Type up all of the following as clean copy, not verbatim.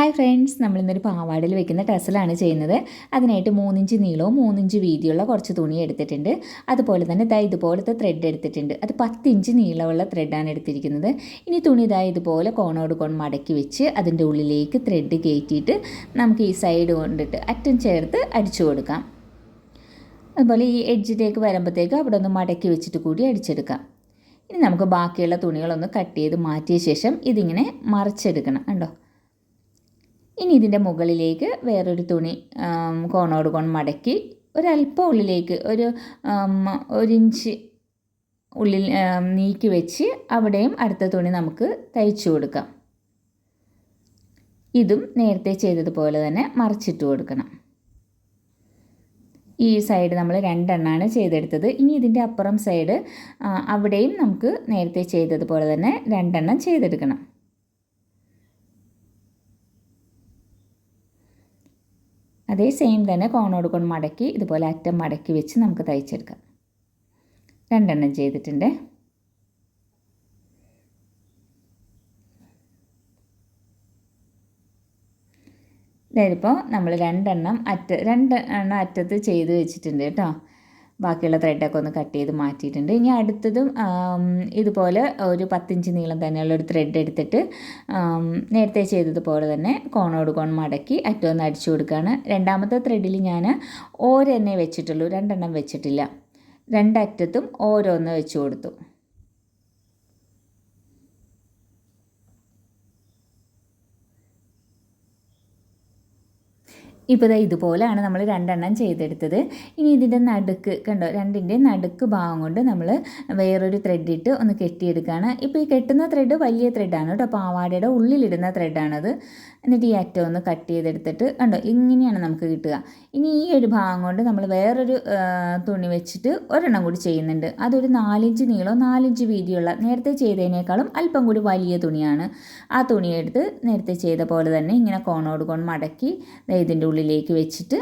Hi friends, നമ്മളിന്നൊരു പാവാടയിൽ വെക്കുന്ന ടെസലാണ് ചെയ്യുന്നത്. അതിനായിട്ട് 3 ഇഞ്ച് നീളവും 3 ഇഞ്ച് വീതിയുള്ള കുറച്ച് തുണി എടുത്തിട്ടുണ്ട്. അതുപോലെ തന്നെ ഇതുപോലത്തെ ത്രെഡ് എടുത്തിട്ടുണ്ട്. അത് 10 ഇഞ്ച് നീളമുള്ള ത്രെഡാണ് എടുത്തിരിക്കുന്നത്. ഇനി തുണി ഇതുപോലെ കോണോട് കോൺ മടക്കി വെച്ച് അതിൻ്റെ ഉള്ളിലേക്ക് ത്രെഡ് കയറ്റിയിട്ട് നമുക്ക് ഈ സൈഡ് കൊണ്ടിട്ട് അറ്റം ചേർത്ത് അടിച്ചു കൊടുക്കാം. അതുപോലെ ഈ എഡ്ജിലേക്ക് വരുമ്പോഴത്തേക്ക് അവിടെ ഒന്ന് മടക്കി വെച്ചിട്ട് കൂടി അടിച്ചെടുക്കാം. ഇനി നമുക്ക് ബാക്കിയുള്ള തുണികളൊന്ന് കട്ട് ചെയ്ത് മാറ്റിയ ശേഷം ഇതിങ്ങനെ മറിച്ചെടുക്കണം. കണ്ടോ? ഇനി ഇതിൻ്റെ മുകളിലേക്ക് വേറൊരു തുണി കോണോട് കോൺ മടക്കി ഒരല്പം ഉള്ളിലേക്ക് ഒരു ഇഞ്ച് ഉള്ളിൽ നീക്കി വെച്ച് അവിടെയും അടുത്ത തുണി നമുക്ക് തയ്ച്ചു കൊടുക്കാം. ഇതും നേരത്തെ ചെയ്തതുപോലെ തന്നെ മറിച്ചിട്ട് കൊടുക്കണം. ഈ സൈഡ് നമ്മൾ 2 എണ്ണമാണ് ചെയ്തെടുത്തത്. ഇനി ഇതിൻ്റെ അപ്പുറം സൈഡ് അവിടെയും നമുക്ക് നേരത്തെ ചെയ്തതുപോലെ തന്നെ 2 എണ്ണം ചെയ്തെടുക്കണം. അതേ സെയിം തന്നെ കോണോട് കോൺ മടക്കി ഇതുപോലെ അറ്റം മടക്കി വെച്ച് നമുക്ക് തയ്ച്ചെടുക്കാം. 2 എണ്ണം ചെയ്തിട്ടുണ്ട്. ഇതായതിപ്പോൾ നമ്മൾ 2 എണ്ണം അറ്റത്ത് ചെയ്ത് വെച്ചിട്ടുണ്ട് കേട്ടോ. ബാക്കിയുള്ള ത്രെഡൊക്കെ ഒന്ന് കട്ട് ചെയ്ത് മാറ്റിയിട്ടുണ്ട്. ഇനി അടുത്തതും ഇതുപോലെ ഒരു 10 ഇഞ്ച് നീളം തന്നെയുള്ളൊരു ത്രെഡ് എടുത്തിട്ട് നേരത്തെ ചെയ്തതുപോലെ തന്നെ കോണോട് കോൺ മടക്കി അറ്റം ഒന്ന് അടിച്ചു കൊടുക്കുകയാണ്. രണ്ടാമത്തെ ത്രെഡിൽ ഞാൻ ഓരോന്നേ വെച്ചിട്ടുള്ളൂ, 2 എണ്ണം വെച്ചിട്ടില്ല. 2 അറ്റത്തും ഓരോന്ന് വെച്ച് കൊടുത്തു. ഇപ്പോൾ ഇതുപോലെയാണ് നമ്മൾ 2 എണ്ണം ചെയ്തെടുത്തത്. ഇനി ഇതിൻ്റെ നടുക്ക് കണ്ടോ, 2ൻ്റെ നടുക്ക് ഭാഗം കൊണ്ട് നമ്മൾ വേറൊരു ത്രെഡ് ഇട്ട് ഒന്ന് കെട്ടിയെടുക്കുകയാണ്. ഇപ്പോൾ ഈ കെട്ടുന്ന ത്രെഡ് വലിയ ത്രെഡാണ് കേട്ടോ, പാവാടയുടെ ഉള്ളിലിടുന്ന ത്രെഡാണത്. എന്നിട്ട് ഈ അറ്റം ഒന്ന് കട്ട് ചെയ്തെടുത്തിട്ട് കണ്ടോ, ഇങ്ങനെയാണ് നമുക്ക് കിട്ടുക. ഇനി ഈ ഒരു ഭാഗം കൊണ്ട് നമ്മൾ വേറൊരു തുണി വെച്ചിട്ട് ഒരെണ്ണം കൂടി ചെയ്യുന്നുണ്ട്. അതൊരു 4 ഇഞ്ച് നീളവും 4 ഇഞ്ച് വീതിയുള്ള നേരത്തെ ചെയ്തതിനേക്കാളും അല്പം കൂടി വലിയ തുണിയാണ്. ആ തുണിയെടുത്ത് നേരത്തെ ചെയ്ത പോലെ തന്നെ ഇങ്ങനെ കോണോട് കോൺ മടക്കി ഇതിൻ്റെ ഉള്ളിലേക്ക് വെച്ചിട്ട്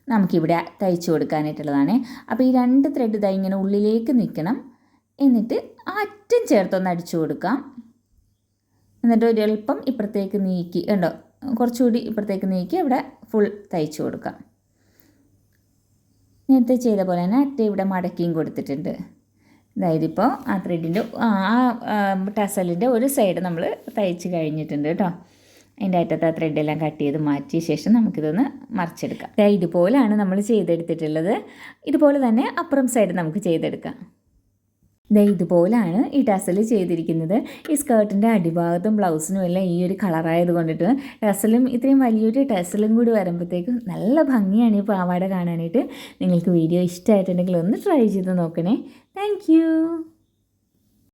നമുക്കിവിടെ തയ്ച്ചു കൊടുക്കാനായിട്ടുള്ളതാണ്. അപ്പോൾ ഈ 2 ത്രെഡ് ഇങ്ങനെ ഉള്ളിലേക്ക് നിൽക്കണം. എന്നിട്ട് ആ അറ്റം ചേർത്തൊന്ന് അടിച്ചു കൊടുക്കാം. എന്നിട്ട് ഒരൽപ്പം ഇപ്പുറത്തേക്ക് നീക്കി കണ്ടോ, കുറച്ചുകൂടി ഇപ്പുറത്തേക്ക് നീക്കി അവിടെ ഫുൾ തയ്ച്ചു കൊടുക്കാം. നേരത്തെ ചെയ്ത പോലെ തന്നെ അറ്റം ഇവിടെ മടക്കിയും കൊടുത്തിട്ടുണ്ട്. അതായത് ഇപ്പോൾ ആ ത്രെഡിൻ്റെ ടസലിൻ്റെ ഒരു സൈഡ് നമ്മൾ തയ്ച്ച് കഴിഞ്ഞിട്ടുണ്ട് കേട്ടോ. അതിൻ്റെ അറ്റത്ത് ആ ത്രെഡെല്ലാം കട്ട് ചെയ്ത് മാറ്റിയ ശേഷം നമുക്കിതൊന്ന് മറിച്ചെടുക്കാം. ഇതുപോലെയാണ് നമ്മൾ ചെയ്തെടുത്തിട്ടുള്ളത്. ഇതുപോലെ തന്നെ അപ്പുറം സൈഡ് നമുക്ക് ചെയ്തെടുക്കാം. ഇതുപോലാണ് ഈ ടസൽ ചെയ്തിരിക്കുന്നത്. ഈ സ്കേർട്ടിൻ്റെ അടിഭാഗത്തും ബ്ലൗസിനും എല്ലാം ഈ ഒരു കളറായത് കൊണ്ടിട്ട് ടസലും ഇത്രയും വലിയൊരു ടസലും കൂടി വരുമ്പോഴത്തേക്കും നല്ല ഭംഗിയാണ് ഈ പാവാട കാണാനായിട്ട്. നിങ്ങൾക്ക് വീഡിയോ ഇഷ്ടമായിട്ടുണ്ടെങ്കിൽ ഒന്ന് ട്രൈ ചെയ്ത് നോക്കണേ. താങ്ക്